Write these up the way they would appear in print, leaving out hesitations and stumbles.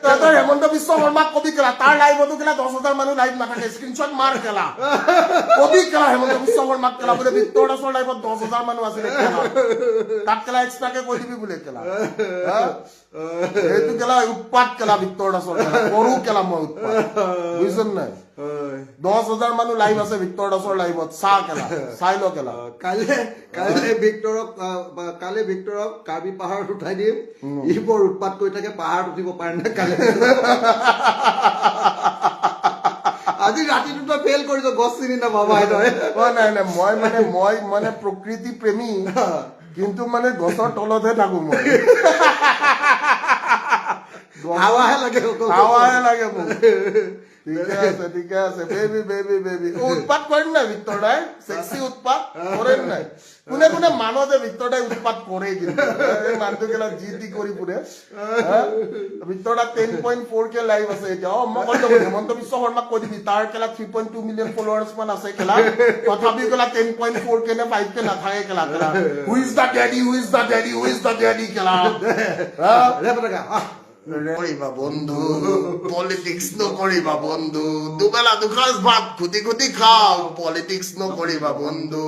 তই হেমন্ত বিশ্ব শৰ্মাক কবি কেলা তাৰ লাইভতো কেলা 10,000 মানুহ লাইভ নাথাকে স্ক্ৰীনশ্বট মাৰ কেলা কবি কেলা হেমন্ত বিশ্ব শৰ্মাক কেলা বোলে ভিক্তৰ দাসৰ লাইভত 10,000 মানুহ আছিলে কেলা তাক কেলা এক্সট্ৰাকে কৈ দিবি বোলে কেলা এইটো কেলা উৎপাত কেলা ভিক্তৰ দাসৰ কেলা কৰো কেলা মই উৎপাত বুজিছন নাই 10,000 মানুহ লাইভ আছে ভিক্তৰ দাসৰ লাইভত চা কেলা চাই ল কেলা কালি ভিক্তৰক কাৰ্বি পাহাৰত উঠাই দিম ই বৰ উৎপাত কৰি থাকে পাহাৰত উঠিব পাৰে নে কালি আজি ৰাতিটো ফেইল কৰিছ গছ চিনি নাপাবা নাই মই মানে প্ৰকৃতি প্ৰেমী কিন্তু মানে গছৰ তলতহে থাকো মই হাৱাহে লাগে মোক ঠিকে আছে বেবি উৎপাত কৰিম নাই ভিক্তৰ দাই সেক্সি উৎপাত কৰে নাই কোনে কোনে মানো যে ভিক্তৰ দাই উৎপাত কৰে কিন্তু এই মানুহটো কেলা জিটি কৰি ফুৰে ভিক্তৰ দা 10.4K লাইভ আছে এতিয়া মই কৈ দিম হেমন্ত বিশ্ব শৰ্মাক কৈ দিবি তাৰ কেলা 3.2 মিলিয়ন ফলোৱাৰ্ছ মান আছে কেলা তথাপি কেলা 10.4K নে 5K নাথাকে কেলা হু ইজ দা ডেডি কেলা কৰিবা বন্ধু পলিটিক্স নকৰিবা বন্ধু দুবেলা দুসাঁজ ভাত খুটি খাও পলিটিক্স নকৰিবা বন্ধু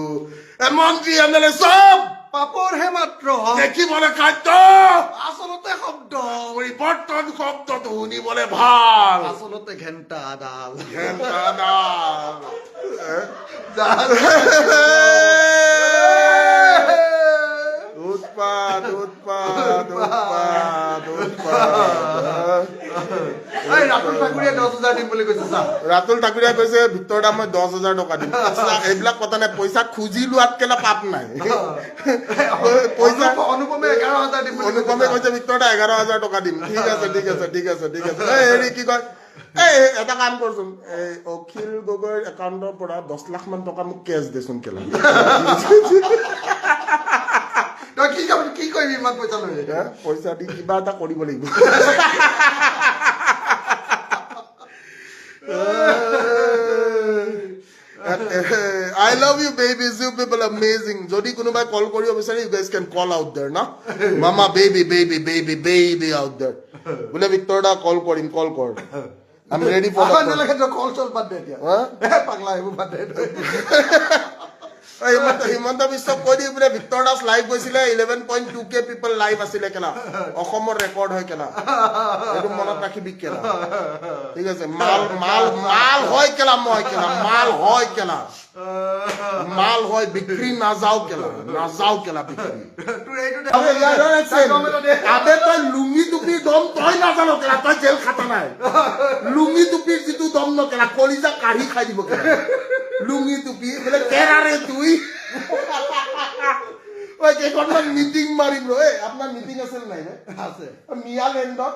মন্ত্ৰী এমএলএ চব পাপৰহে মাত্ৰ দেখিবলৈ খাদ্য আচলতে শব্দ পৰিৱৰ্তন শব্দটো শুনিবলৈ ভাল আচলতে ঘেণ্টা ডাল উৎপাত ৰাতুল ঠাকুৰীয়ে 10,000 দিম বুলি কৈছে ৰাতুল ঠাকুৰীয়ে কৈছে ভিক্তৰ দা মই 10,000 টকা দিম এইবিলাক কথা নাই পইচা খুজি লোৱাত কেলা পাপ নাই পইচা অনুপমে 11,000 দিম অনুপমে কৈছে ভিক্তৰ দা 11,000 টকা দিম ঠিক আছে হেৰি কি কয় এটা কাম কৰচোন এই অখিল গগৈৰ একাউণ্টৰ পৰা 10 লাখ মান টকা মোক কেছ দেচোন কেলা কি কৰিবি ইমান পইচা লৈ পইচা দি কিবা এটা কৰিব লাগিব I love you babies, you people are amazing. Jodi kunubai call koribo bisare, you guys can call out there, na? Mama baby out there. Bole Victor da call korim, call kor. I'm ready for the call call bad day dia. Pagla ebu bad day. Himanta Biswa কৈ দি বোলে Victor Das live গৈছিলে 11.2K পিপল live আছিলে কেলা অসমৰ record হয় কেলা এইটো মনত ৰাখিবি কেলা ঠিক আছে মাল হয় কেলা মাল হয় বিক্ৰী নাযাও কেলা বিক্ৰী আবে তই লুঙি টুপিৰ দম তই নাজানো কেলা তই জেল খাটা নাই লুঙি টুপিৰ যিটো দম ন কেলা কলিজা কাঢ়ি খাই দিব কেলা লুঙি টুপি বোলে কেৰাৰে তুই ওই কেইখনমান মিটিং মাৰিম ৰ আপোনাৰ মিটিং আছিল নাই আছে মিয়া লেণ্ডত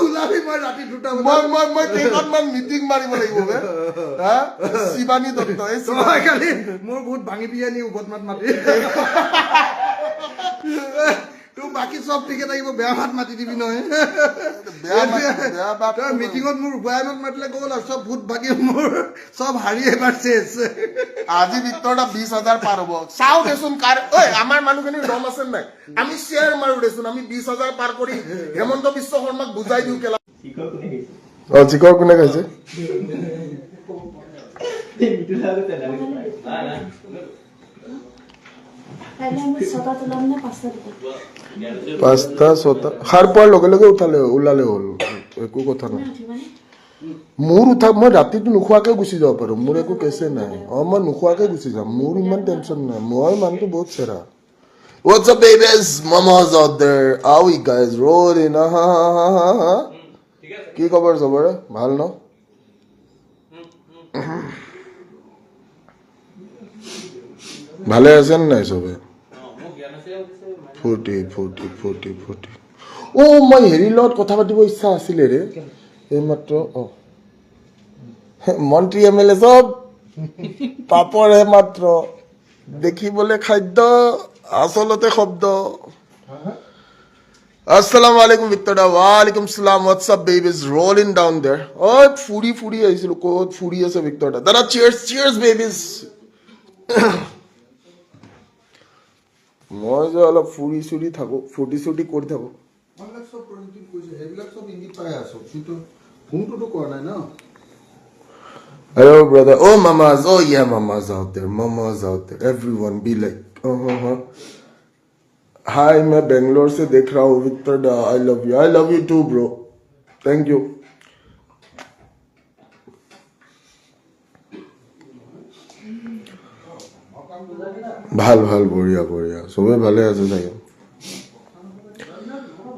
ওলাবি মই ৰাতি 2টা মই কেইখনমান মিটিং মাৰিব লাগিব বে শিৱানী দত্ত কালি মোৰ বহুত ভাঙি বিয়ানি উভত মাতি তোৰ বাকি সব ঠিকে থাকিব বেয়া ভাত মাতি দিবি নহয় বেয়া মিটিঙত মোৰ বয়ানত মাতিলে গ'ল আৰু সব ভূত ভাগি মোৰ সব হাৰি এবাৰ শেষ আজি ভিতৰটা 20,000 পাৰ হ'ব চাও দেচোন কাৰ ঐ আমাৰ মানুহখিনি দম আছে নাই আমি শেয়াৰ মাৰো দেচোন আমি 20,000 পাৰ কৰি হেমন্ত বিশ্ব শৰ্মাক বুজাই দিও কেলা চিকৰ কোনে কৈছে পাঁচটা ছটা সাৰ পোৱাৰ লগে লগে ওলালে হ'ল একো কথা নাই মোৰ উঠা মই ৰাতিটো নোখোৱাকে গুচি যাব পাৰো মোৰ একো কেছে নাই মই নোখোৱাকে গুচি যাম মোৰ ইমান টেনচন নাই মই মানুহটো বহুত চেৰা What's up babies mamas out there how you guys rolling কি খবৰ চবৰে ভাল ন ভালে আছেন নাই চবে ফূৰ্তি মই হেৰিৰ লগত কথা পাতিব ইচ্ছা আছিলে ৰে এইমাত্ৰ মন্ত্ৰী এমএলএ চব পাপৰহে মাত্ৰ দেখিবলৈ খাদ্য আচলতে শব্দ Assalamu alaikum Victor da walaikum salam what's up babies rolling down there ফুৰি আহিছিলো ক'ত ফুৰি আছে Victor da দাদা cheers babies মই যে অলপ ফুৰি থাকো ফুটি কৰি থাকো এইবিলাক চব ইংগিত পাই আছো কিন্তু ফোনটোতো কৰা নাই ন Hello, brother. Oh, mamas. Oh, yeah, mamas out there. Mamas out there. Everyone be like, Hi, मैं बेंगलोर से देख रहा हूँ विक्टर दा. I love you. I love you too, bro. Thank you. ভাল ভাল বঢ়িয়া বঢ়িয়া চবে ভালে আছে চাগে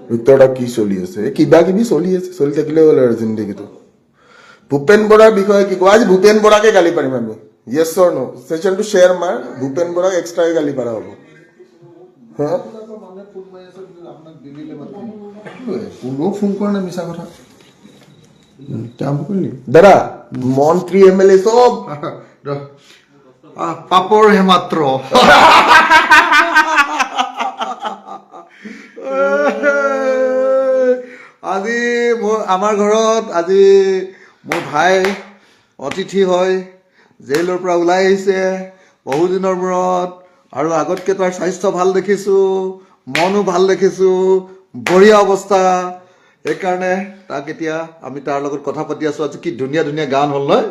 ভিক্টৰ দা কি চলি আছে কিবা কিবি চলি আছে চলি থাকিলে হ'ল আৰু জিন্দগীটো ভূপেন বৰাৰ বিষয়ে কি কোৱা আজি ভূপেন বৰাকে গালি পাৰিম আমি য়েছ অৰ নো সেশনটো শ্বেয়াৰ মাৰ ভূপেন বৰাক এক্সট্ৰাকে গালি পাৰা হ'ব হা মানে ফোন মাৰি আছে কিন্তু আপোনাক দিদিলে মাতি কোনো ফোন কৰা নাই মিছা কথা কাম কৰিলি দাদা মন্ত্ৰী এমএলএ সব পাপৰ হে মাত্ৰ আজি আমাৰ ঘৰত আজি মোৰ ভাই অতিথি হয় জেইলৰ পৰা ওলাই আহিছে বহুদিনৰ মূৰত আৰু আগতকে তাৰ স্বাস্থ্য ভাল দেখিছো মনো ভাল দেখিছো বঢ়িয়া অৱস্থা এইকাৰণে তাক এতিয়া আমি তাৰ লগত কথা পাতি আছো আজি কি ধুনীয়া ধুনীয়া গান হ'ল নহয়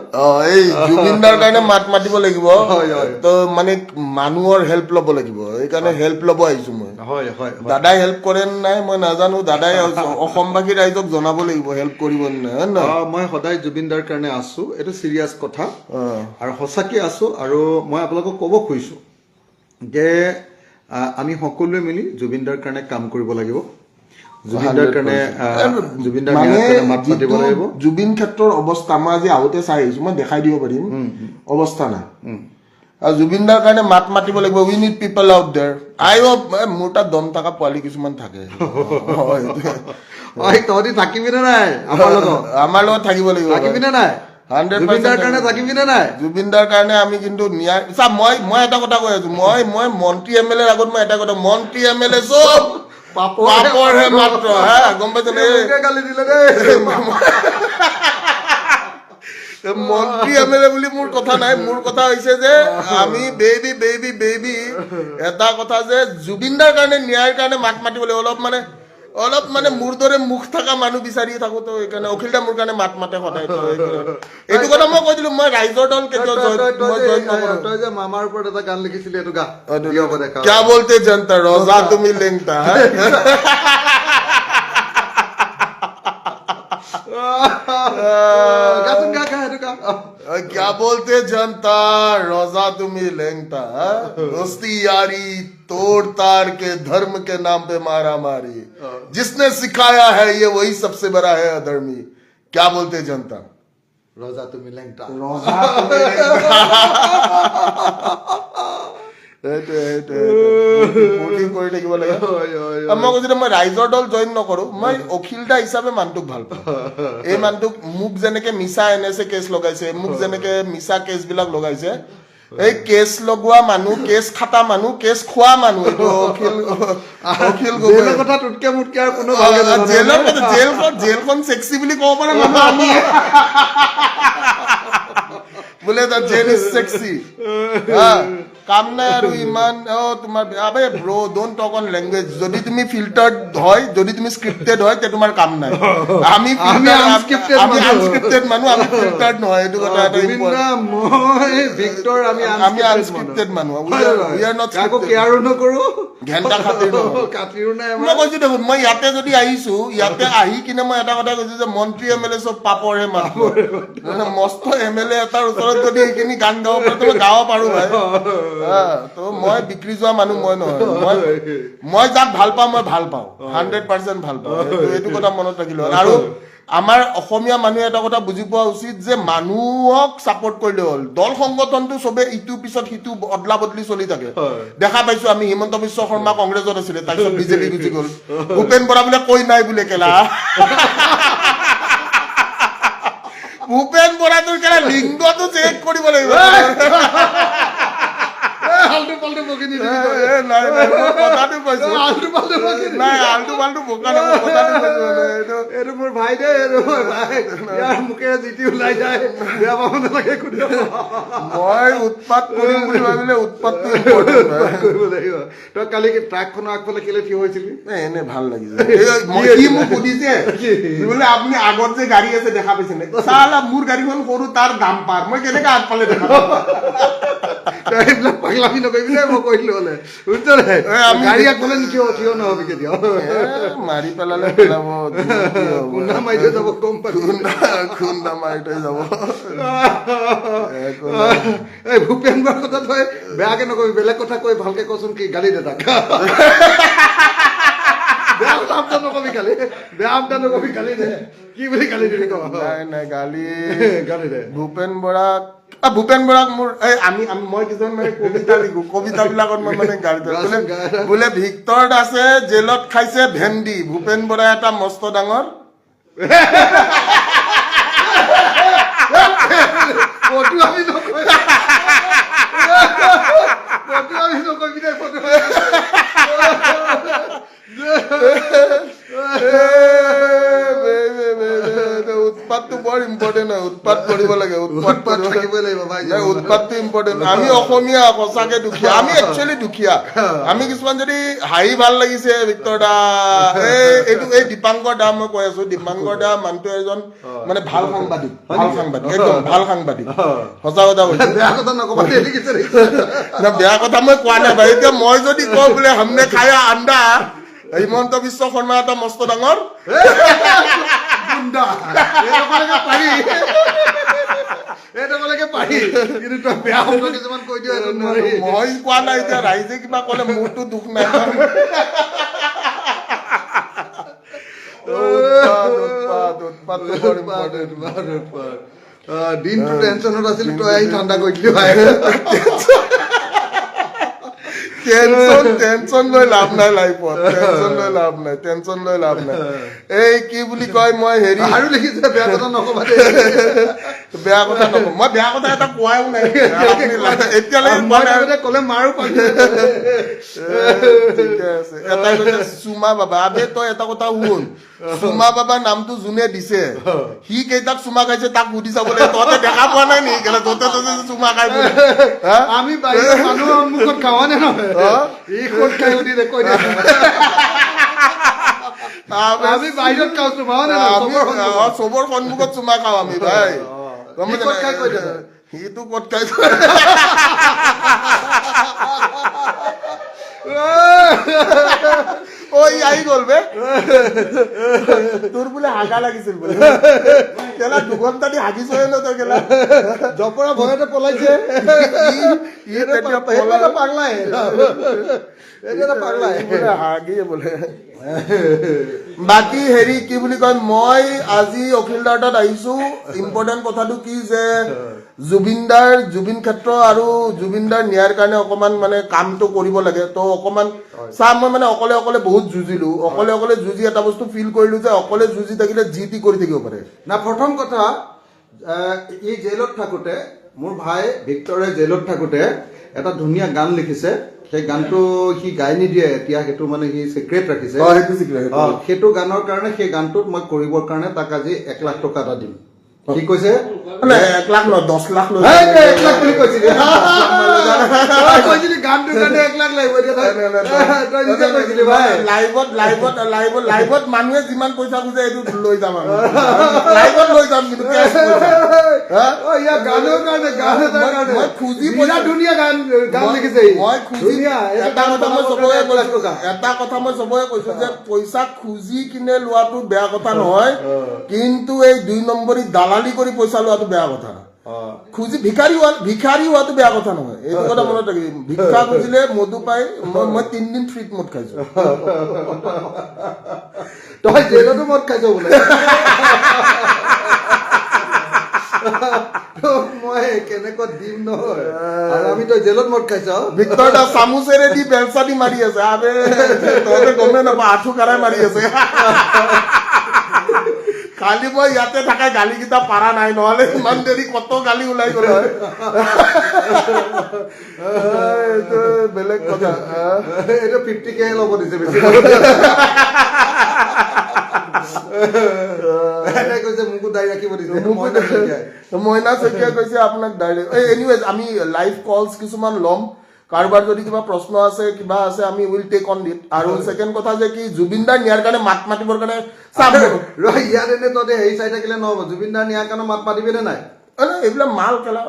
এই জুবিনদাৰ কাৰণে মাত মাতিব লাগিব তো মানে মানুহৰ হেল্প ল'ব লাগিব এইকাৰণে হেল্প ল'ব আহিছো মই হয় হয় দাদাই হেল্প কৰে নাই মই নাজানো দাদাই অসমবাসী ৰাইজক জনাব লাগিব হেল্প কৰিব নাই মই সদায় জুবিনদাৰ কাৰণে আছো এইটো চিৰিয়াছ কথা আৰু সঁচাকে আছো আৰু মই আপোনালোকক ক'ব খুজিছো যে আমি সকলোৱে মিলি জুবিনদাৰ কাৰণে কাম কৰিব লাগিব জুবিনদাৰ কাৰণে জুবিনদাৰ মাত মাতিব লাগিব জুবিন ক্ষেত্ৰৰ অৱস্থা মই আজি আহোঁতে চাই আহিছো মই দেখাই দিব পাৰিম অৱস্থা নাই আৰু জুবিনদাৰ কাৰণে মাত মাতিব লাগিব উই নিড পিপল আউট দেয়াৰ মোৰ তাত দম থকা পোৱালি কিছুমান থাকে তহঁতি থাকিবিনে নাই আমাৰ লগত থাকিব লাগিব থাকিবিনে নাই 100% কাৰণে থাকিবিনে নাই জুবিনদাৰ কাৰণে আমি কিন্তু ন্যায় মই এটা কথা কৈ আছো মই মন্ত্ৰী এমএলএ আগত মই এটা কথা মন্ত্ৰী এমএলএ চব পাপৰ হে মাত্ৰ হা গম পাইছ গালি দিলে দেই মন্ত্ৰী এমএলএ বুলি মোৰ কথা নাই মোৰ কথা হৈছে যে আমি বেবি এটা কথা যে জুবিনদাৰ কাৰণে ন্যায়ৰ কাৰণে মাত মাতিবলৈ অলপ মানে মোৰ দৰে মুখ থকা মানুহ বিচাৰি থাকো তো এইকাৰণে অখিলদা মোৰ কাৰণে মাত মাতে সদায় এইটো কথা মই কৈ দিলো মই ৰাইজৰ দল তই যে মামাৰ ওপৰত এটা গান লিখিছিলি এইটো গা क्या बोलते जनता रोजा তুমি লেংটা क्या बोलते जनता रोजा तुम्ही लेंगता दोस्ती यारी तोड़ तार के धर्म के नाम पे मारा मारी जिसने सिखाया है ये वही सबसे बड़ा है अधर्मी क्या बोलते जनता रोजा तुम्ही लेंगता মই কৈছো মই ৰাইজৰ দল জইন নকৰো মই অখিলদা হিচাপে মানুহটোক ভাল পাওঁ এই মানুহটোক মোক যেনেকে মিছা এনএছএ কেছ লগাইছে মোক যেনেকে মিছা কেছ বিলাক লগাইছে এই কেছ লগোৱা মানুহ কেছ খাটা মানুহ কেছ খোৱা মানুহ এইটো অখিল গগৈ কথা টুটকে মুটকে আৰু কোনো জেলখন সেক্সি বুলি ক'ব পাৰে মানুহ আমি বোলে দা জেল ইজ সেক্সি কাম নাই আৰু ইমান তোমাৰ আবে bro don't talk on language যদি তুমি ফিল্টাৰ্ড হয় যদি তুমি স্ক্ৰিপ্টেড হয় তে তোমাৰ কাম নাই আমি আনস্ক্ৰিপ্টেড মানুহ আমি ফিল্টাৰ্ড নহয় এইটো কথা এটা মই ভিক্টৰ আমি আনস্ক্ৰিপ্টেড মানুহ উই আৰ নট কাকো কেয়াৰো নকৰো ঘণ্টা কাটিৰো নাই মই কৈছো দেখোন মই ইয়াতে যদি আহিছো ইয়াতে আহি কিনে মই এটা কথা কৈছো যে মন্ত্ৰী এমএলএ চব পাপৰহে মাত্ৰ মস্ত এমএলএ এটাৰ ওচৰত যদি এইখিনি গান গাব পাৰো তো গাব পাৰো ভাই তো মই বিক্ৰী যোৱা মানুহ মই নহয় মই যাক ভাল পাওঁ মই ভাল পাওঁ 100% ভাল পাওঁ এইটো কথা মনত ৰাখিলো আৰু আমাৰ অসমীয়া মানুহে এটা কথা বুজি পোৱা উচিত যে মানুহক সাপোৰ্ট কৰিলে হ'ল দল সংগঠনটো সবে ইটো পিছত সিটো অদলা বদলি চলি থাকে দেখা পাইছো আমি হিমন্ত বিশ্ব শৰ্মা কংগ্ৰেছত আছিলে তাৰপিছত বিজেপি গুচি গ'ল ভূপেন বৰা বোলে কৈ নাই বোলে কেলা ভূপেন বৰাটোৰ কেলা লিংগটো চেক কৰিব লাগিব আলটু পাল্টু বকি নিদিবি নাই নাই মই কথাটো কৈছো আলটু পাল্টু বকি নাই আলটু পাল্টু বোকা নাই কথাটো কৈছো মানে এইটো এইটো মোৰ ভাই দে এইটো মোৰ ভাই ইয়াৰ মুখেৰে জিতি ওলাই যায় বেয়া পাব নালাগে সুধিব মই উৎপাত কৰিম বুলি ভাবিলে উৎপাতটো ইম্পৰ্টেণ্ট কৰিব লাগিব তই কালি ট্ৰাকখনৰ আগফালে কেলে থিয় হৈছিলি এনে ভাল লাগিছে কি মোক সুধিছে বোলে আপুনি আগত যে গাড়ী আছে দেখা পাইছে নে চালা মোৰ গাড়ীখন সৰু তাৰ দাম পাৰ মই কেনেকে আগফালে দেখা পাম তই এইবিলাক পাগলামি নকৰিবি দেই মই কৈছিলো হলে বুজিছ নাই গাড়ী আগফালে থিয় নহবি কেতিয়াও মাৰি পেলালে পেলাব খুন্দা মাৰি থৈ যাব গম পাবি খুন্দা মাৰি থৈ যাব এই ভূপেন বৰাৰ কথা তই বেয়াকে নকবি বেলেগ কথা কৈ ভালকে কচোন কি গালি দে তাক বেয়া কথা নকবি গালি বেয়া কথা নকবি গালি দে কি বুলি গালি দিলি ক নাই নাই গালি দে ভূপেন বৰাক মোৰ মই কিছুমান মানে কবিতা লিখো কবিতাবিলাকত মই মানে গালি দিওঁ বোলে ভিক্টৰ দাসে জেলত খাইছে ভেন্দি ভূপেন বৰাই এটা মস্ত ডাঙৰ উৎপাতটো বৰ ইম্পৰ্টেণ্ট হয় উৎপাত কৰিব লাগে উৎপাত থাকিবই লাগিব ভাই উৎপাতটো ইম্পৰ্টেণ্ট আমি অসমীয়া সঁচাকে দুখীয়া আমি একচুৱেলি দুখীয়া আমি কিছুমান যদি হাঁহি ভাল লাগিছে ভিক্টৰ দা এইটো এই দীপাংকৰ দা মই কৈ আছো দীপাংকৰ দা মানুহটো এজন মানে ভাল সাংবাদিক একদম ভাল সাংবাদিক সঁচা কথা কৈছো বেয়া কথা নকবা বেয়া কথা মই কোৱা নাই ভাই এতিয়া মই যদি কওঁ বোলে হামনে খায়া আন্দা হিমন্ত বিশ্ব শৰ্মা এটা মস্ত ডাঙৰ মই কোৱা নাই এতিয়া ৰাইজে কিবা কলে মোৰতো দুখ নাই দিনটো টেনচনত আছিল তই আহি ঠাণ্ডা কৰি দিলি ভাই টেনচন লৈ লাভ নাই লাইফত টেনচন লৈ লাভ নাই এই কি বুলি কয় মই হেৰি আৰু লিখিছে বেয়া কথা নকবা বেয়া কথা নকওঁ মই বেয়া কথা এটা কোৱাও নাই এতিয়ালৈকে কলে মাৰো ঠিকে আছে এটাই কৈছে চুমা বাবা আবে তই এটা কথা শুন চুমা বাবা নামটো যোনে দিছে সি কেইটাক চুমা খাইছে তাক সুধি চাবলৈ তহঁতে দেখা পোৱা নাই নেকি কেলে তহঁতে চুমা খাই আমি বাহিৰৰ মানুহৰ সন্মুখত খাৱা নে নহয় ই ক'ত খাই সুধি কৈ দিয়া আমি বাহিৰত খাওঁ চুমা চবৰ সন্মুখত চুমা খাওঁ আমি ভাই সিটো ক'ত খাই আহি গল বে তোৰ বোলে হাগা লাগিছিল বোলে কেলা দুঘণ্টা দি হাগিছয়ে ন তই কেলা জপৰা ভয়তে পলাইছে পাগলাই হাগিয়ে বোলে বাকী হেৰি কি বুলি কয় মই আজি অখিল দাৰ তাত আহিছো ইম্পৰ্টেণ্ট কথাটো কি যে জুবিন ক্ষেত্ৰ আৰু জুবিন দাৰ ন্যায়ৰ কাৰণে অকমান মানে কামটো কৰিব লাগে তো অকমান চাহ মই মানে অকলে বহুত যুঁজিলো অকলে যুঁজি এটা বস্তু ফিল কৰিলো যে অকলে যুঁজি থাকিলে যি টি কৰি থাকিব পাৰে না প্ৰথম কথা ই জেলত থাকোতে মোৰ ভাই ভিক্টৰে জেলত থাকোতে এটা ধুনীয়া গান লিখিছে সেই গানটো সি গাই নিদিয়ে এতিয়া সেইটো মানে সি চিক্ৰেট ৰাখিছে সেইটো গানৰ কাৰণে সেই গানটোত মই কৰিবৰ কাৰণে তাক আজি 1 লাখ টকা এটা দিম কি কৈছে 1 লাখ নহয় 10 লাখ লৈ 1 লাখ বুলি কৈছিলি গানটোৰ কাৰণে 1 লাখ লাগিব তই নিজে কৈছিলি ভাই লাইভত মানুহে যিমান পইচা খুজে এইটো লৈ যাম আমি লাইভত লৈ যাম কিন্তু গানৰ কাৰণে মই খুজি ধুনীয়া গান লিখিছে মই খুজি এটা কথা মই চবৰে কৈছো যে পইচা খুজি কিনে লোৱাটো বেয়া কথা নহয় কিন্তু এই 2 নম্বৰী দালালি কৰি পইচা লোৱাটো বেয়া কথা খুজি ভিখাৰী হোৱাটো বেয়া কথা নহয় এইটো কথা মনত ৰাখিবি ভিক্ষা খুজিলে মধু পাই মই 3 দিন ফ্ৰীত মদ খাইছো তই জেলতো মদ খাইছ বোলে মই কেনেকৈ দিম নহয় আৰু আমি তই জেলত মদ খাইছ ভিক্টৰ দা চামুচেৰে দি বেলচা দি মাৰি আছে আবে তহঁতে গমে নাপা আঁঠু কাৰাই মাৰি আছে কালি মই ইয়াতে থকা গালিকেইটা পাৰা নাই নহ'লে ইমান দেৰি কত গালি ওলাই গ'ল হয় এইটো বেলেগ কথা এইটো 50K ল'ব দিছে বেছি কৈছে মোকো দাই ৰাখিব দিছে মইনা শইকীয়াই কৈছে আপোনাক ডাইৰেক্ট এনিৱেজ আমি লাইভ কলছ কিছুমান ল'ম কাৰোবাৰ যদি কিবা প্ৰশ্ন আছে কিবা আছে আমি উইল টেক অন ইট আৰু ছেকেণ্ড কথা যে কি জুবিন দাৰ নিয়াৰ কাৰণে মাত মাতিবৰ কাৰণে ইয়াত এনে তহঁতে হেৰি চাই থাকিলে নহ'ব জুবিন দাৰ নিয়াৰ কাৰণে মাত মাতিবিনে নাই এইবিলাক মাল খেলা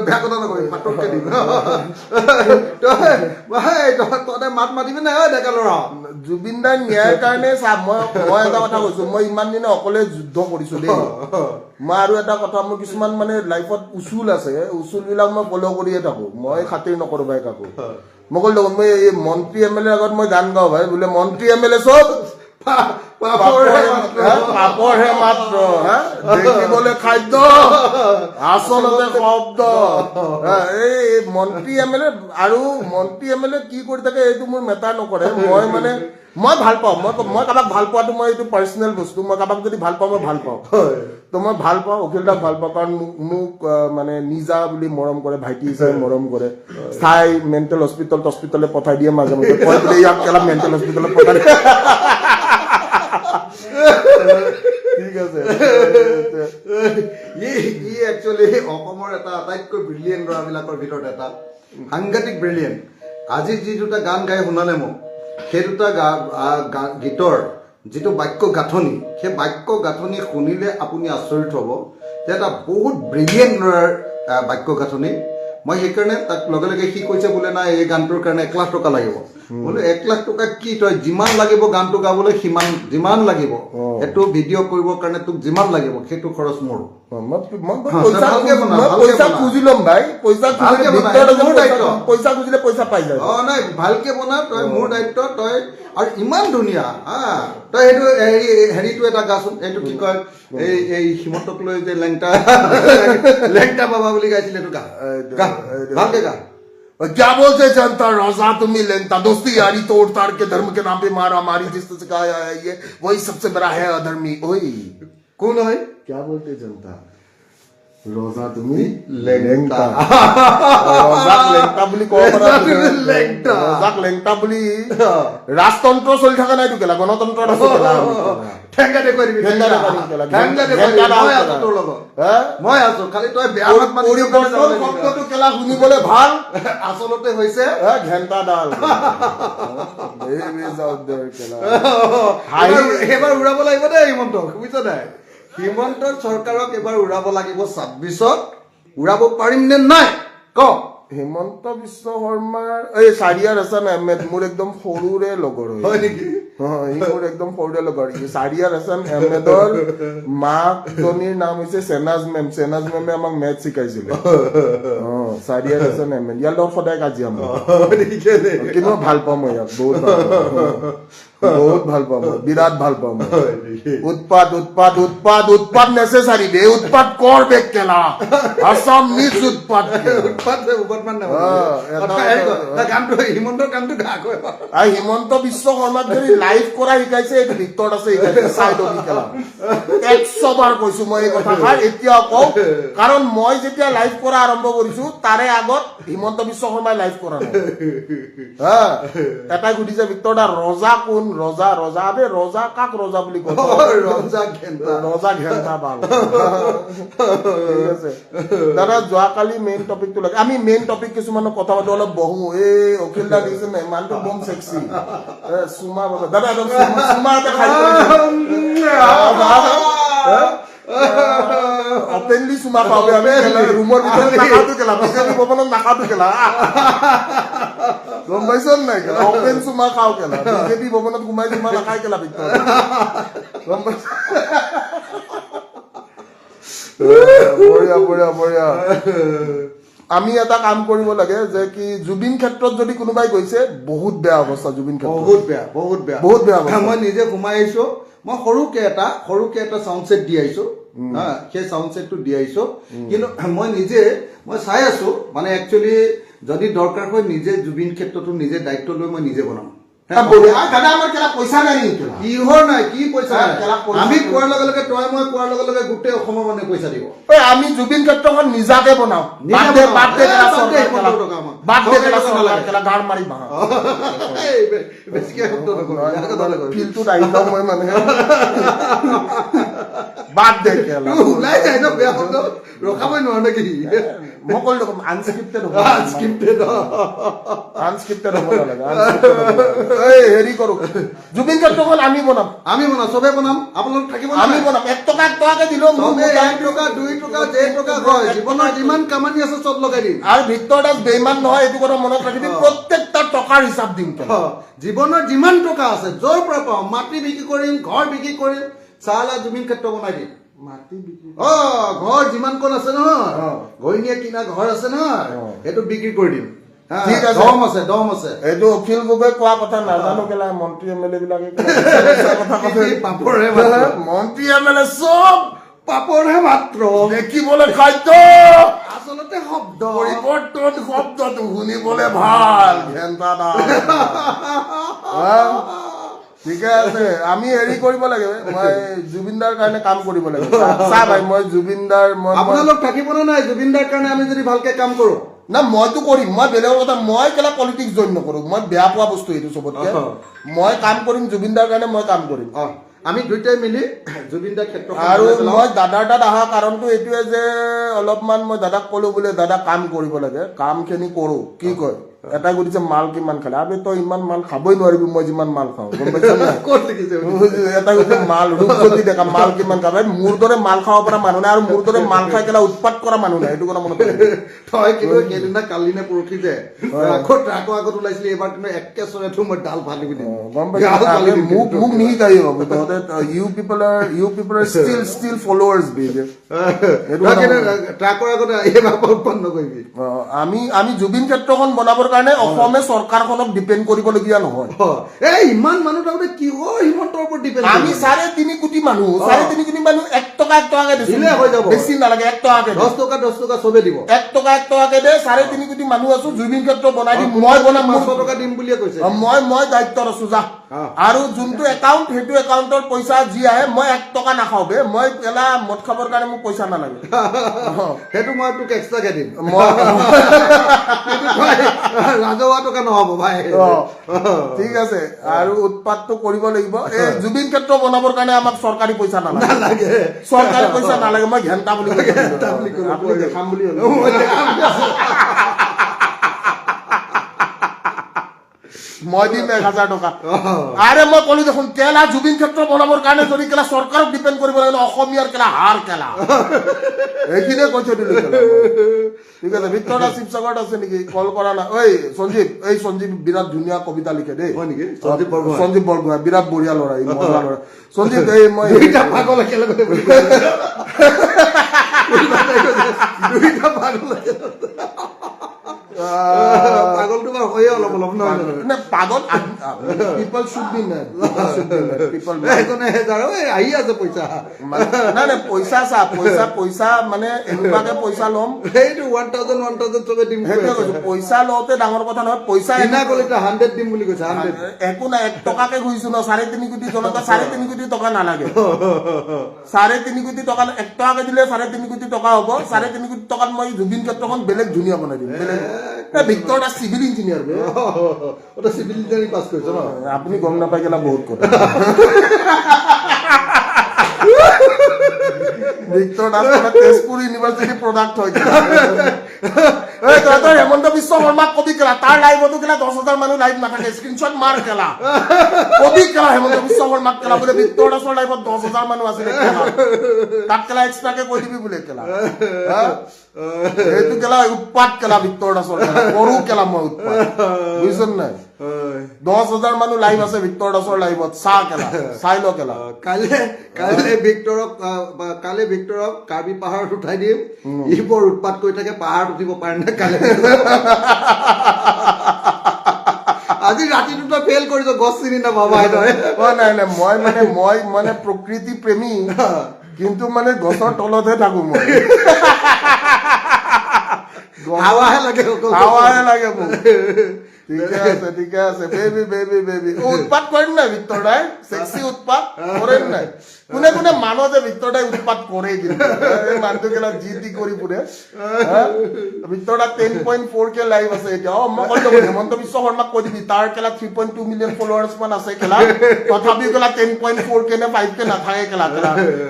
বেয়া কথা নকবি ফাটককে দিম তহঁতে মাত মাতিবি নাই ডেকা ল'ৰা জুবিন দাৰ ন্যায়ৰ কাৰণে চা মই এটা কথা কৈছো মই ইমান দিনে অকলে যুদ্ধ কৰিছো দেই মই আৰু এটা কথা মোৰ কিছুমান মানে লাইফত উচুল আছে উচুল বিলাক মই ফল' কৰিয়ে থাকো মই খাতিৰ নকৰো ভাই কাকো মই ক'লো মই এই মন্ত্ৰী এমএলএৰ আগত মই গান গাওঁ ভাই বোলে মন্ত্ৰী এমএলএ চব পাপৰহে মাত্ৰ দেখিবলৈ খাদ্য আচলতে শব্দ এই মন্ত্ৰী এমএলএ আৰু মন্ত্ৰী এমএলএ কি কৰি থাকে এইটো মোৰ মেটাৰ নকৰে মই মানে মই ভাল পাওঁ মই কাৰোবাক ভাল পোৱাটো মই এইটো পাৰ্চনেল বস্তু মই কাৰোবাক যদি ভাল পাওঁ মই ভাল পাওঁ তো মই ভাল পাওঁ অখিল দাক ভাল পাওঁ কাৰণ মোক মানে নিজা বুলি মৰম কৰে ভাইটি হিচাপে মৰম কৰে চাই মেণ্টেল হস্পিটেললৈ পঠাই দিয়ে মাজে মাজে কয় বোলে ইয়াক কেলা মেণ্টেল হস্পিটেলত পঠাই দিয়ে ঠিক আছে ই একচুৱেলি অসমৰ এটা আটাইতকৈ ব্ৰিলিয়েণ্ট ল'ৰাবিলাকৰ ভিতৰত এটা সাংঘাতিক ব্ৰিলিয়েণ্ট আজি যি দুটা গান গাই শুনালে মোক সেই দুটা গীতৰ যিটো বাক্য গাঁথনি সেই বাক্য গাঁথনি শুনিলে আপুনি আচৰিত হ'ব যে এটা বহুত ব্ৰিলিয়েণ্ট ল'ৰাৰ বাক্য গাঁথনি মই সেইকাৰণে তাক লগে লগে সি কৈছে বোলে নাই এই গানটোৰ কাৰণে 1 লাখ টকা লাগিব বোলে 1 লাখ টকা কি তই যিমান লাগিব গানটো গাবলৈ সিমান যিমান লাগিব সেইটো ভিডিঅ' কৰিবৰ কাৰণে তোক যিমান লাগিব সেইটো খৰচ মোৰ পইচা খুজি ল'ম ভাই পইচা খুজিলে পইচা পাই যায় নাই ভালকে বনা তই মোৰ দায়িত্ব তই আৰু ইমান ধুনীয়া তই সেইটো হেৰিটো এটা গাচোন এইটো কি কয় এই হিমন্তক লৈ যে লেংটা বাবা বুলি গাইছিলে এইটো গা ভালকে গা क्या बोलते जनता रोजा तुम्हें लेंता दोस्ती यारी तोड़ ताड़ के धर्म के नाम पे मारा मारी जिसने सिखाया है ये वही सबसे बड़ा है अधर्मी ओए कौन है क्या बोलते जनता रोजा तुम्हें लेंता रोजाक लेंता বুলি কব পাৰা লেংটা रोजाक लेंता বুলি ৰাজতন্ত্ৰ চলি থকা নাই কেলা গণতন্ত্ৰ আছে কেলা ঠেংগা দেখুৱাই দিবি ঠেংগা দেখুৱাই আছো তোৰ লগত মই আছো খালি তই বেয়া মাত মাতি শব্দটো কেলা শুনিবলৈ ভাল আচলতে হৈছে ঘেন্টা ডাল এবাৰ উৰাব লাগিব দেই হিমন্তক বুজিছ নাই হিমন্তৰ চৰকাৰক এবাৰ উৰাব লাগিব 26ত উৰাব পাৰিম নে নাই ক হিমন্ত বিশ্ব শৰ্মাৰ এই চাৰিয়াৰ হাছান আহমেদ মোৰ একদম সৰুৰে লগৰ হয় নেকি মোৰ একদম সৰুৰে লগৰ চাৰিয়াৰ হাছান আহমেদৰ মাকজনীৰ নাম হৈছে চেনাজ মেমে আমাক মেথ শিকাইছিলে চাৰিয়াৰ হাছান আহমেদ ইয়াৰ লগত সদায় কাজিয়া কিন্তু ভাল পাওঁ মই ইয়াক বহুত ভাল পাওঁ মই বিৰাট ভাল পাওঁ মই উৎপাত নেচেচাৰী বে উৎপাত কৰ বেক কেলা আসাম মিছ উৎপাত হিমন্ত বিশ্ব শৰ্মাক যদি লাইভ কৰা শিকাইছে এইটো ভিতৰত আছে চাই লবি কেলা 100 বাৰ কৈছো মই এই কথাষাৰ এতিয়া কওঁ কাৰণ মই যেতিয়া লাইভ কৰা আৰম্ভ কৰিছো তাৰে আগত হিমন্ত বিশ্ব শৰ্মাই লাইভ কৰা নাই এটাই সুধিছে ভিতৰত ৰজা কোন ৰজা আবে ৰজা কাক ৰজা বুলি কয় ৰজা ঘেন্টা বাল ঠিক আছে দাদা যোৱাকালি মেইন টপিকটো লাগে আমি মেইন টপিক কিছুমানৰ কথা পাতো অলপ বহো এই অখিল দা দিছে নাই মানুহটো বম সেক্সি সুমা দাদা সুমা এটা খাই অপেনলি সুমা পাবে আমি ৰুমৰ ভিতৰত নাখাটো কেলা বিজেপি ভৱনত নাখাটো কেলা গম পাইছ নাই কেলা অপেন সুমা খাও কেলা বিজেপি ভৱনত সোমাই সুমা নাখাই কেলা ভিতৰত গম পাইছ বঢ়িয়া আমি এটা কাম কৰিব লাগে যে কি জুবিন ক্ষেত্ৰত যদি কোনোবাই কৈছে বহুত বেয়া অৱস্থা জুবিন ক্ষেত্ৰত বহুত বেয়া অৱস্থা মই নিজে সোমাই আহিছো মই সৰুকে এটা সাউণ্ড সেট দি আহিছো সেই সাউণ্ড সেটটো দি আহিছো কিন্তু মই চাই আছো মানে একচুৱেলি যদি দৰকাৰ হয় নিজে জুবিন ক্ষেত্ৰতো নিজে দায়িত্ব লৈ মই নিজে বনাম দাদা আমাৰ কেলা পয়সা নাই নেকি কিহৰ নাই কি পইচা হ্যাঁ, নাই? কেলা পইচা আমি নাই। কোৱাৰ লগে লগে তই মই কোৱাৰ লগে লগে গোটেই অসমৰ মানুহে পইচা দিব আমি জুবিন ক্ষেত্ৰখন নিজাকে বনাও নিজে বাদ দে বনাও। কেলা বাদ দে, চৰকাৰ কেলা 15 টকা আমাক। বাদ দে কেলা চৰকাৰ চৰকাৰ নালাগে। কেলা গাড় মাৰি ভাঙা এই বেছিকে শব্দ নকৰিবি, ইয়াৰ কথা নকৰিবি। ফিল্ডটোত আহি যাওঁ মই মানে বাদ দে কেলা তোৰ ওলাই যায় ন বেয়া শব্দ ৰখাবই নোৱাৰ নেকি মই কৈ দেখোন আনস্ক্ৰিপ্টেড হ'ব স্ক্ৰিপ্টেড আনস্ক্ৰিপ্টেড হ'ব নালাগে unscripted হ'ব নালাগে। এই হেৰি কৰো জুবিন ক্ষেত্ৰখন আমি বনাম আমি বনাম চবে বনাম আপোনালোক থাকিব আমি বনাম 1 টকাকে দিলেও মোৰ চবে 1 মোটামুটি টকা 2 টকা যে টকা হয় জীৱনৰ যিমান কামানি আছে চব লগাই দিম আৰু ভিক্টৰ দাস বেইমান নহয় এইটো কথা মনত ৰাখিবি প্ৰত্যেকটা টকাৰ হিচাপ দিম কেলা। জীৱনৰ যিমান টকা আছে য'ৰ পৰা পাওঁ মাটি বিক্ৰী কৰিম ঘৰ বিক্ৰী কৰিম চালা জুবিন ক্ষেত্ৰ বনাই দিম মাটি বিক্ৰী ঘৰ যিমান কণ আছে নহয় অ। ঘৈণীয়ে কিনা ঘৰ আছে নহয় অ। সেইটো বিক্ৰী কৰি দিম হা, ঠিক আছে। দম আছে এইটো অখিল গগৈ কোৱা কথা নাজানো কেলা মন্ত্ৰী এমএলএ বিলাকে কথা এই পাপৰহে মাত্ৰ। মন্ত্ৰী এমএলএ চব পাপৰহে মাত্ৰ দেখিবলৈ খাদ্য আচলতে শব্দ পৰিৱৰ্তন শব্দটো শুনিবলৈ ভাল ঘেন্টা দা ঠিকে আছে আমি হেৰি কৰিব লাগে মই জুবিনদাৰ কাৰণে কাম কৰিব লাগে চা ভাই মই জুবিনদাৰ আপোনালোক থাকিবনে নাই জুবিনদাৰ কাৰণে আমি যদি ভালকে কাম কৰো না মইতো কৰিম মই বেলেগৰ কথা মই কেলা পলিটিক্স জইন নকৰো মই বেয়া পোৱা বস্তু এইটো চবতকে মই কাম কৰিম জুবিনদাৰ কাৰণে মই কাম কৰিম আমি দুইটাই মিলি জুবিনদাৰ ক্ষেত্ৰ আৰু মই দাদাৰ তাত অহা কাৰণটো এইটোৱে যে অলপমান মই দাদাক ক'লো বোলে দাদা কাম কৰিব লাগে কামখিনি কৰো কি কয় এটা সুধিছে মাল কিমান খালে আবে তই ইমান মাল খাবই নোৱাৰিবি মই যিমান মাল খাওঁ গম পাইছা নাই ক'ত লিখিছে এটা কৈছে মাল ৰূপজ্যোতি ডেকা মাল কিমান খাবে মোৰ দৰে মাল খাব পৰা মানুহ নাই আৰু মোৰ দৰে মাল খাই কেলা উৎপাত কৰা মানুহ নাই এইটো কথা মনত ৰাখিবি তই কিন্তু সেইদিনা কালি নে পৰহি যে আকৌ ট্ৰাকৰ আগত ওলাইছিলি এইবাৰ কিন্তু একে চৰেটো মই ডাল ফালি দিম গম পাইছা মোক নিশিকাই বাবু তহঁতে you people are still followers baby ট্ৰাকৰ আগত এইবাৰ উৎপন্ন কৰিবি আমি জুবিন ক্ষেত্ৰখন বনাবৰ কাৰণে অসমে চৰকাৰখনক ডিপেণ্ড কৰিবলগীয়া নহয় এই ইমান মানুহ তাৰমানে কিহৰ হিমন্তৰ ওপৰত ডিপেণ্ড আমি 3.5 কোটি মানুহ 3.5 কোটি মানুহ 1 টকাকে দিলে হৈ যাব। বেছি নালাগে 1 টকাকে 10 টকা চবে দিব 1 টকাকে দে 3.5 কোটি মানুহ আছো জুবিন ক্ষেত্ৰ বনাই দিম মই বনাম 500 টকা দিম বুলিয়ে কৈছে মই দায়িত্বত আছো যা আৰু যোনটো একাউণ্ট সেইটো একাউণ্টৰ পইচা যি আহে মই 1 টকা নাখাওঁ বে মই পেলা মদ খাবৰ কাৰণে মোক পইচা নালাগে সেইটো মই তোক এক্সট্ৰাকে দিম মই ৰাজহুৱা টকা নহ'ব ভাই ঠিক আছে আৰু উৎপাতটো কৰিব লাগিব এই জুবিন ক্ষেত্ৰ বনাবৰ কাৰণে আমাক চৰকাৰী পইচা নালাগে চৰকাৰী পইচা নালাগে মই ঘেণ্টা বুলি আপুনি দেখাম বুলি মই দিম 1000 টকা আৰে মই কলো দেখোন কেলা জুবিন ক্ষেত্ৰ বনাবৰ কাৰণে যদি কেলা চৰকাৰক ডিপেণ্ড কৰিব লাগে অসমীয়াৰ কেলা হাৰ কেলা এইখিনিয়ে কৈ থৈ দিলো ঠিক আছে ভিতৰত শিৱসাগৰত আছে নেকি কল কৰা না সঞ্জীৱ বিৰাট ধুনীয়া কবিতা লিখে দেই হয় নেকি সঞ্জীৱ বৰগোহাঁই বিৰাট বঢ়িয়া ল'ৰা ই মজা ল'ৰা সঞ্জীৱ এই মই দুইটা পাগল একেলগতে দুইটা পাগল পাগলটো বাৰু হয়ে অলপ অলপ নহয় পাগল পিপল শুড বি মেড পিপল আহি আছে পইচা নাই পইচা চা পইচা মানে এনেকুৱাকে পইচা ল'ম সেইটো 1000 চবে দিম সেইটোৱে কৈছো পইচা লওঁতে ডাঙৰ কথা নহয় পইচা ক'লে 100 দিম বুলি কৈছে 100 একো নাই 1 টকাকে ঘূৰিছো ন 3.5 কোটি জনতা 3.5 কোটি টকা নালাগে 3.5 কোটি টকা 1 টকাকে দিলে 3.5 কোটি টকা হ'ব 3.5 কোটি টকাত মই জুবিন ক্ষেত্ৰখন বেলেগ ধুনীয়া বনাই দিম বেলেগ ভিক্টৰ দাস চিভিল ইঞ্জিনিয়াৰ ওটা সিভিল ইঞ্জিনিয়াৰিং পাস কৰেছো না আপনি গম নাপাই গেলা বহুত কথা Victor Das Tezpur university product হয় তই হেমন্ত বিশ্ব শৰ্মাক কবি কেলা তাৰ লাইভতো কেলা 10,000 মানুহ লাইভ নাথাকে স্ক্ৰীনশ্বট মাৰ কেলা কবি কেলা হেমন্ত বিশ্ব শৰ্মাক কেলা বোলে ভিক্টৰ দাসৰ লাইভত 10,000 মানুহ আছিলে কেলা তাত কেলা এক্সট্ৰাকে কৈ দিবি বোলে কেলা এইটো কেলা উৎপাত কেলা ভিক্টৰ দাসৰ কেলা কৰো কেলা মই উৎপাত বুজিছন নাই 10,000 মানুহ লাইভ আছে ভিক্টৰ দাসৰ লাইভত চাই ল কেলা কাইলে ভিক্টৰক কাৰ্বি পাহাৰত উঠাই দিম ই বৰ উৎপাত কৰি থাকে পাহাৰত উঠিব পাৰে না কাইলে আজি ৰাতিটো ফেল কৰিছ গছ চিনি নাপাবা নাই মই মানে প্ৰকৃতি প্ৰেমী কিন্তু মানে গছৰ তলতহে থাকো মই হাৱাহে লাগে অকল হাৱাহে লাগে মোক ঠিকে আছে বেবি বেবি বেবি উৎপাত করেন না ভিক্টর দাই সেক্সি উৎপাত করেন না কোনে কোনে মানো যে ভিক্টর দাই উৎপাত করে কিন্তু এই মানুষ গেলা জিতি করি পুরে ভিক্টর দা 10.4k লাইভ আছে এটা মই কই দেব হেমন্ত বিশ্ব শর্মা কই দিবি তার কেলা 3.2 মিলিয়ন ফলোয়ার্স মান আছে কেলা তথাপি কেলা 10.4k নে 5k না থাকে কেলা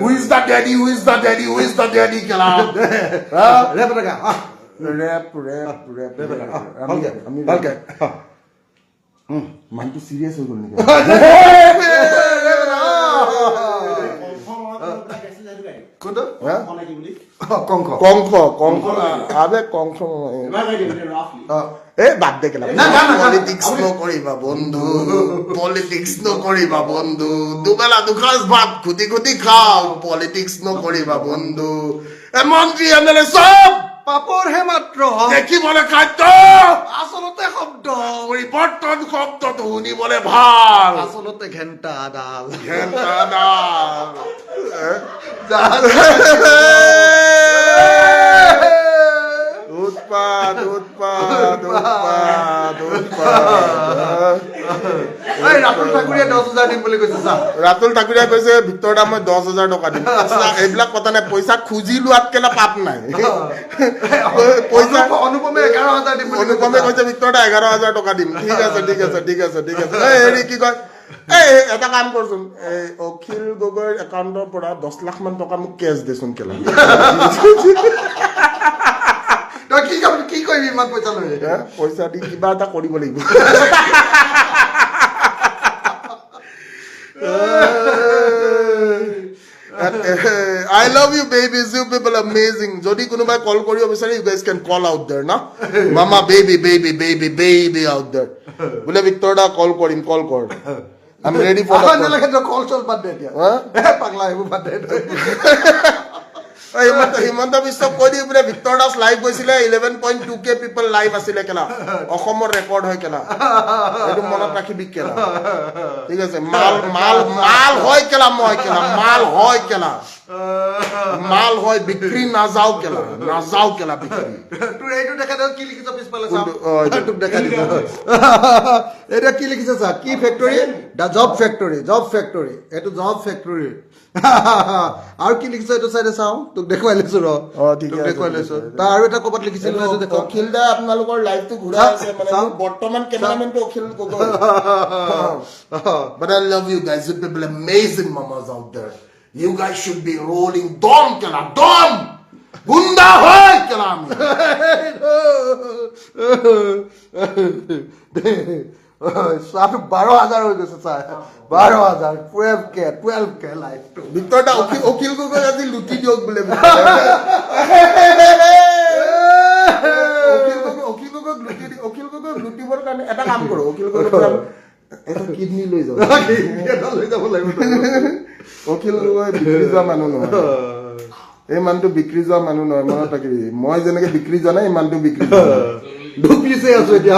who is the daddy who is the daddy who is the daddy কেলা ৰেপ লগা rap আমি ভালকে মানটো সিরিয়াস হৈ গল নেকি কোনটো কংখ আবে কংখ এ বাদ দে কেলা পলিটিক্স নকৰিবা বন্ধু পলিটিক্স নকৰিবা বন্ধু দুবেলা দুখাজ ভাত খুটি খুটি খাও পলিটিক্স নকৰিবা বন্ধু এ মন্ত্ৰী এমএলএ সব পাপৰ হে মাত্ৰ দেখিবলৈ খাদ্য আচলতে শব্দ পৰিৱৰ্তন শব্দটো শুনিবলৈ ভাল আচলতে ঘেণ্টা ডাল উৎপাদ ৰাতুল ঠাকুৰীয়ে 10,000 দিম বুলি কৈছে চা ৰাতুল ঠাকুৰীয়া কৈছে ভিক্টৰ দা মই 10,000 টকা দিম এইবিলাক কথা নাই পইচা খুজি লোৱাত কেলা পাপ নাই পইচা অনুপমে 11,000 দিম বুলি অনুপমে কৈছে ভিক্টৰ দা 11,000 টকা দিম ঠিক আছে হেৰি কি কয় এটা কাম কৰচোন এই অখিল গগৈৰ একাউণ্টৰ পৰা 10 লাখ মান টকা মোক কেছ দেচোন কেলা তই কি কৰিবি ইমান পইচা লৈ পইচা দি কিবা এটা কৰিব লাগিব I love you babies, you people are amazing. Jodi kunubai call koriyo bisare, you guys can call out there, na? Mama baby out there. Bole Victor da call korim, call kor. I'm ready for the call. Call chol bad de dia. Pagla ebu bad de. Himanta Biswa কৈ দি বোলে Victor Das live গৈছিলে 11.2k পিপল live আছিলে কেলা অসমৰ record হয় কেলা এইটো মনত ৰাখিবি কেলা ঠিক আছে মাল হয় কেলা মই কেলা মাল হয় বিক্ৰী নাযাও কেলা বিক্ৰী তোৰ এইটো দেখা দে কি লিখিছ পিছফালে চাও তোক দেখা দিব এটা কি লিখিছ চা কি ফ্যাক্টৰী দা জব ফ্যাক্টৰী এটো জব ফ্যাক্টৰী আৰু কি লিখিছ এটো চাইডে চাও তোক দেখুৱাই লৈছো ৰ ঠিক আছে দেখুৱাই লৈছো তা আৰু এটা কবাত লিখিছিল না দেখো অখিল দা আপোনালোকৰ লাইভটো ঘূৰাই আছে মানে বৰ্তমান কেমেৰামেনটো Akhil Gogoi but I love you guys, you people amazing mamas out there. You guys should be rolling dom kela dom gunda hoy kela ami সাত 12,000 হৈ গৈছে চা 12,000 12k লাইভ টু ভিক্টৰ দা অখিল গগৈ আজি লুটি দিয়ক বোলে অখিল গগৈ লুটিবৰ কাৰণে এটা কাম কৰো অখিল গগৈ এটা কিডনি লৈ যাও অখিল গগৈ বিক্ৰী যোৱা মানুহ নহয় এই মানুহটো বিক্ৰী যোৱা মানুহ নহয় মনত ৰাখিবি মই যেনেকে বিক্ৰী যোৱা নাই এই মানুহটো বিক্ৰী দুপিছে আছো এতিয়া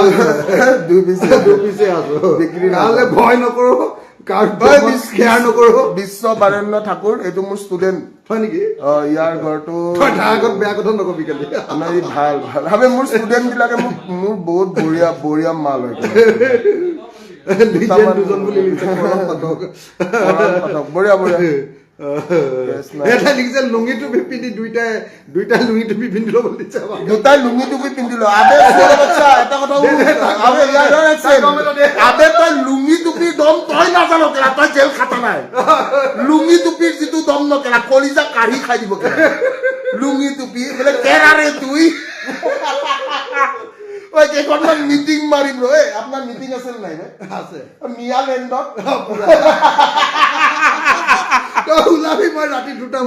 দুপিছে আছো বিক্ৰী নহলে ভয় নকৰো কেয়াৰ নকৰো বিশ্ব বাৰেণ্য ঠাকুৰ এইটো মোৰ ষ্টুডেণ্ট হয় নেকি ইয়াৰ ঘৰটো আগত বেয়া কথা নকবি কালি আমাৰ ভাল ভাবে মোৰ ষ্টুডেণ্ট বিলাকে মোৰ বহুত বঢ়িয়া মাল হয় দুজন বুলি বঢ়িয়া এটা লিখিছে লুঙি টুপি পিন্ধি দুইটা লুঙি টুপি পিন্ধি ল'ব দিছে দুটাই লুঙি টুপি পিন্ধি ল আবে বাচ্চা এটা কথা আবে তই লুঙি টুপি দম তই নাজানো কেলা তই জেল খাটা নাই লুঙি টুপিৰ যিটো দম নকেলা কলিজা কাঢ়ি খাই দিব কেলা লুঙি টুপি বোলে কেৰাৰে তুই ওই কেইখনমান মিটিং মাৰিম ৰ আপোনাৰ মিটিং আছিল নাই আছে মিয়ালেণ্ডত ওলাবি মই ৰাতি 2টা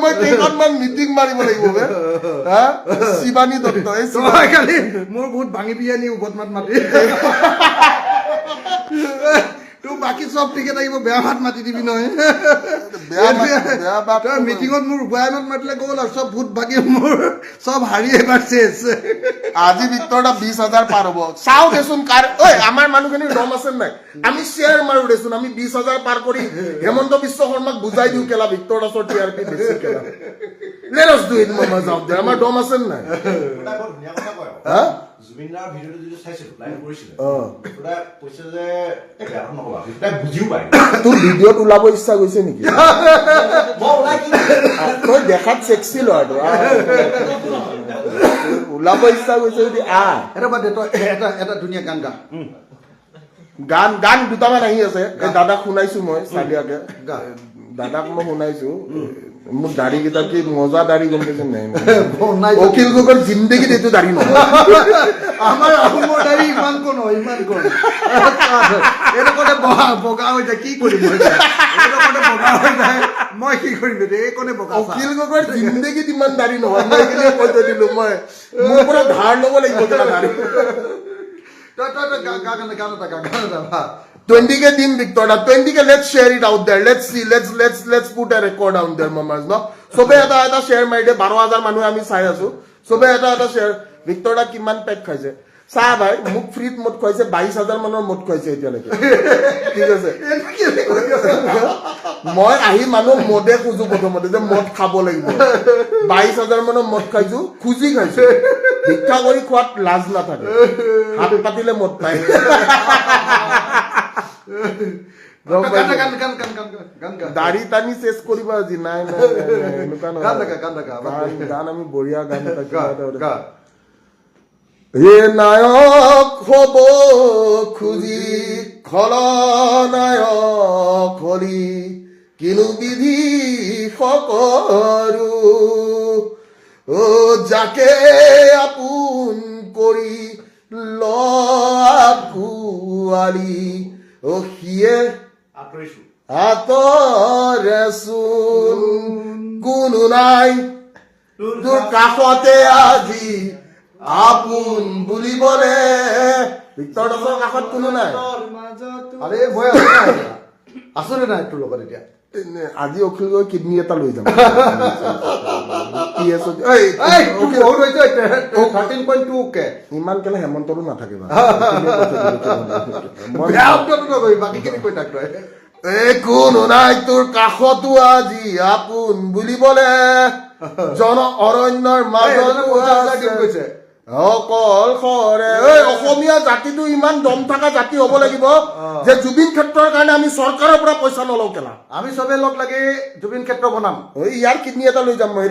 মই কেইখনমান মিটিং মাৰিব লাগিব শিৱানী দত্ত কালি মোৰ বহুত ভাঙি বিয়ানি উভত মাতি তো বাকি সব ঠিকে থাকিব বেয়া ভাত মাতি দিবি নহয় বেয়া ভাত মিটিংত মোৰ বয়ানত মাতিলে গ'ল আৰু সব ভূত ভাগি মোৰ সব হাৰি এবাৰ শেষ আজি ভিতৰটা 20,000 পাৰ হ'ব চাও দেচোন কাৰ ঐ আমাৰ মানুহখিনি দম আছে নাই আমি শেয়াৰ মাৰো দেচোন আমি 20,000 পাৰ কৰি হেমন্ত বিশ্ব শৰ্মাক বুজাই দিও কেলা ভিতৰটা টিআৰপি বেছি কেলা let us do it mamas out there আমাৰ দম আছে নাই এটা বৰ ধুনীয়া কথা কয় হা জুবিনদাৰ ভিডিঅ'টো যদি চাইছিলো লাইভ কৰিছিলে এটা কৈছে যে এই বেয়া নকবা এটা বুজিও পায় তোৰ ভিডিঅ'ত ওলাব ইচ্ছা গৈছে নেকি মই ওলাই কি তই দেখাত সেক্সি ল'ৰাটো ওলাব ইচ্ছা গৈছে যদি এটা বাদ দে তই এটা ধুনীয়া গান গা গান গান দুটামান আহি আছে এই দাদাক শুনাইছো মই চালিয়াকে গা দাদাক মই শুনাইছো মোৰ দাড়ি কেইটা কি মজা দাড়ি গম পাইছে নাই নাই অখিল গগৈৰ জিন্দগীত এইটো দাড়ি নহয় আমাৰ আহোমৰ দাড়ি ইমান কোন এইটো কোনে বগা হৈ যায় কি কৰিম এইটো কোনে বগা হৈ যায় মই কি কৰিম এই কোনে বগা অখিল গগৈৰ জিন্দগীত ইমান দাড়ি নহয় মই এইখিনি কৈ থৈ দিলো মই মোৰ পৰা ধাৰ ল'ব লাগিব কেইটা দাড়ি তই গান এটা 20K din Victoria 20K let's share it out there let's see let's put a record down there mamas no sobe eta share mai de 12000 manu ami sai asu sobe eta share Victoria kiman pack khaise sa bhai muk free mot khaise 22000 manor mot khaise etia leke ঠিক আছে মই আহি মানুহ মদে খুজু প্ৰথমতে যে মদ খাব লাগিব 22000 মানৰ মদ খাইছো খুজি খাইছো ভিক্ষা কৰি খোৱাত লাজ নাথাকে হাত পাতিলে মদ পায় দাড়ি টানি শেষ কৰিবা আজি নাই গান আমি বঢ়িয়া গান হে নায়ক হব খুজি খলনায়ক হলি কিনো বিধি সকৰু ও যাকে আপোন কৰি লাকুৱালি ও হিয়ে আঁতৰিছো আতৰেচোন কোনো নাই তোৰ কাষতে আজি আপোন বুলিবলে ভিক্টৰ দাসৰ কাষত কোনো নাই আৰে মই আছো নাই তোৰ লগত এতিয়া আজি অখিল গৈ কিডনী এটা লৈ যাম ইমান কেলে হেমন্তৰো নাথাকিবা কোনো নাই তোৰ কাষতো আজি আপোন বুলিবলে জন অৰণ্যৰ মাজত কৈছে অকল খৰে অসমীয়া জাতিটো ইমান দম থকা জাতি হ'ব লাগিব যে জুবিন ক্ষেত্ৰৰ কাৰণে আমি চৰকাৰৰ পৰা পইচা নলওঁ কেলা আমি চবে লগ লাগি জুবিন ক্ষেত্ৰ বনাম ইয়াৰ কিডনী এটা লৈ যাম মই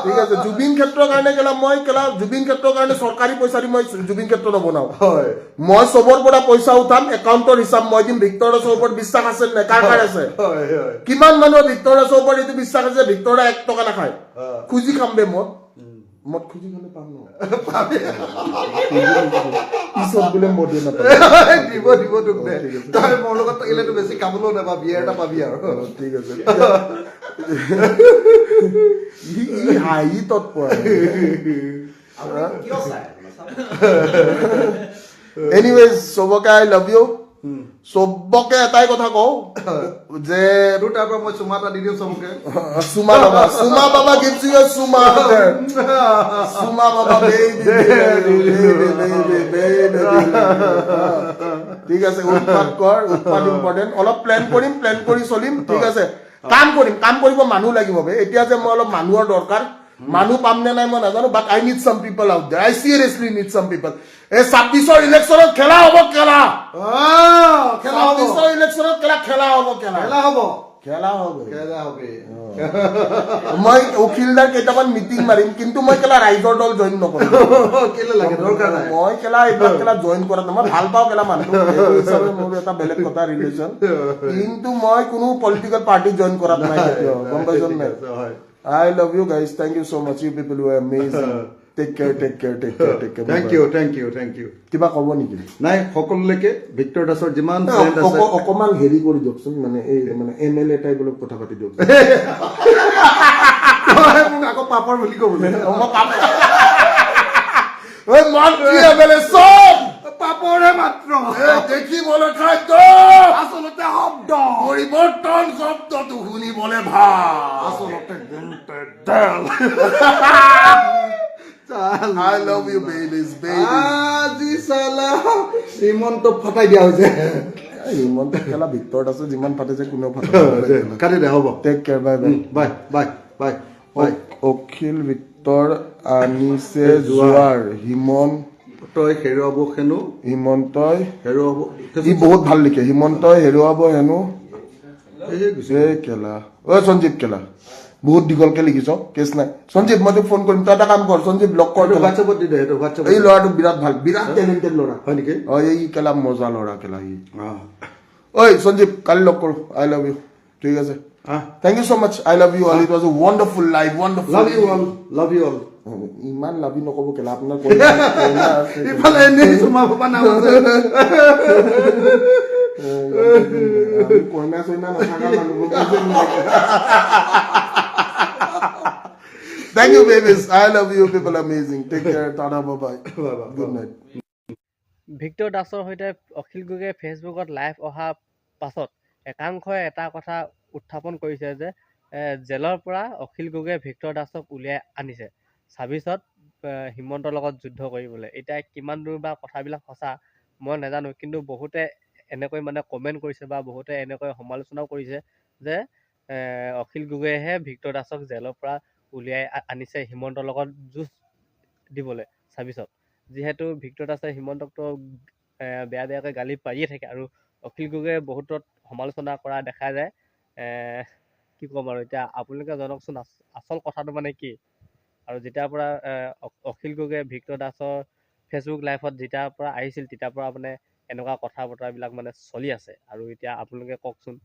ঠিক আছে জুবিন ক্ষেত্ৰৰ কাৰণে মই জুবিন ক্ষেত্ৰৰ কাৰণে চৰকাৰী পইচা দি মই জুবিন ক্ষেত্ৰ নবনাও মই চবৰ পৰা পইচা উঠাম একাউণ্টৰ হিচাপ মই দিম ভিক্টৰ দাসৰ ওপৰত বিশ্বাস আছে নে কাৰ কাৰ আছে কিমান মানুহৰ ভিক্টৰ দাসৰ ওপৰত এইটো বিশ্বাস আছে ভিক্টৰ দা 1 টকা নাখায় খুজি খাম বে মদ খুজি খালে পাম ন পিছত বোলে মদে নাপায় দিব তোক দে তই মোৰ লগত থাকিলেতো বেছি খাবলৈও নাপা বিয়াৰ এটা পাবি আৰু ঠিক আছে ই হাঁহি তৎপৰ কিয় চাই এনিৱেজ চবকে আই লাভ ইউ চবকে এটাই কথা কওঁ যে তোৰ তাৰ পৰা মই চুমা এটা দি দিম চবকে চুমা বাবা gives you a চুমা বাবা ঠিক আছে উৎপাদ ইম্পৰ্টেণ্ট অলপ প্লেন কৰি চলিম ঠিক আছে কাম কৰিব মানুহ লাগিব এতিয়া যে মই অলপ মানুহৰ দৰকাৰ মানুহ পাম নে নাই মই নাজানো but I need some people out there I seriously need some people এই 26ৰ ইলেকশ্যনত খেলা হ'ব মই অখিলদাৰ কেইটামান মিটিং মাৰিম কিন্তু মই কেলা ৰাইজৰ দল জইন নকৰিম মই কেলা এইবিলাক কেলা জইন কৰা মই ভাল পাওঁ কেলা মানুহটো মোৰ এটা বেলেগ কথা ৰিলেশ্যন কিন্তু মই কোনো পলিটিকেল পাৰ্টি জইন কৰা নাই গম পাইছ নাই I love you guys. Thank you so much. You people were amazing. Take care. Thank you. কিবা ক'ব নেকি? নাই সকলোলৈকে ভিক্টৰ দাসৰ যিমান ফ্ৰেণ্ড আছে অকমান হেৰি কৰি দিয়কচোন মানে এই মানে MLA টাইপ অলপ কথা পাতি দিয়ক মোক আকৌ পাপৰ বুলি ক'বলৈ মন্ত্ৰী MLA চব পাপৰে মাত্ৰ দেখিবলৈ খাদ্য আচলতে শব্দ পৰিৱৰ্তন শব্দটো শুনিবলৈ ভাল আচলতে I love you babies. আজি চালা হিমন্ত ফটাই দিয়া হৈছে হিমন্ত খেলা ভিক্টৰ দাসে যিমান ফাটিছে কোনেও ফাটে কাটি দে হ'ব take care bye bye Akhil Victor আনিছে জোৱাৰ তই হেৰুৱাব হেনো হিমন্তই হেৰুৱাব ই বহুত ভাল লিখে হিমন্তই হেৰুৱাব হেনো এই গুচি এই কেলা সঞ্জীৱ কেলা বহুত দীঘলকে লিখিছ কেছ নাই সঞ্জীৱ মই তোক ফোন কৰিম তই এটা কাম কৰ সঞ্জীৱ লগ কৰ কেলা। হোৱাটছএপত দি দে সেইটো হোৱাটছএপত এই ল'ৰাটো বিৰাট ভাল বিৰাট টেলেণ্টেড ল'ৰা হয় নেকি এই কেলা মজা ল'ৰা কেলা সি অঁ ঐ সঞ্জীৱ কালি লগ কৰোঁ আই লাভ ইউ ঠিক আছে thank you so' much I love you all it was a wonderful life wonderful love you all ইমান লাভি নক'ব কেলা আপোনাৰ ইফালে এনেই চুমা ফপা নাম আছে কইনা চইনা নথকা মানুহবোৰ Thank you, babies. I love you. People are amazing. Take care. Tata. Bye-bye. Good night. Victor দাসৰ সৈতে অখিল গগৈয়ে ফেচবুকত লাইভ অহাৰ পাছত একাংশই এটা কথা উত্থাপন কৰিছে যে জেলৰ পৰা অখিল গগৈয়ে ভিক্টৰ দাসক উলিয়াই আনিছে 26ত হিমন্তৰ লগত যুদ্ধ কৰিবলৈ। এতিয়া কিমান দূৰ বা কথাবিলাক সঁচা মই নাজানো, কিন্তু বহুতে এনেকৈ মানে কমেণ্ট কৰিছে বা বহুতে এনেকৈ সমালোচনাও কৰিছে যে অখিল গগৈয়েহে ভিক্টৰ দাসক জেলৰ পৰা উলিয়াই আনিছে হিমন্তৰ লগত যুঁজ দিবলৈ 26ত। যিহেতু ভিক্টৰ দাসে হিমন্তকতো বেয়া বেয়াকৈ গালি পাৰিয়ে থাকে আৰু অখিল গগৈয়ে বহুতত সমালোচনা কৰা দেখা যায়। কি ক'ম আৰু এতিয়া আপোনালোকে জনাওকচোন আচল কথাটো মানে কি। আৰু যেতিয়াৰ পৰা অখিল গগৈয়ে ভিক্টৰ দাসৰ ফেচবুক লাইভত যেতিয়াৰ পৰা আহিছিল তেতিয়াৰ পৰা মানে এনেকুৱা কথা বতৰাবিলাক মানে চলি আছে। আৰু এতিয়া আপোনালোকে কওকচোন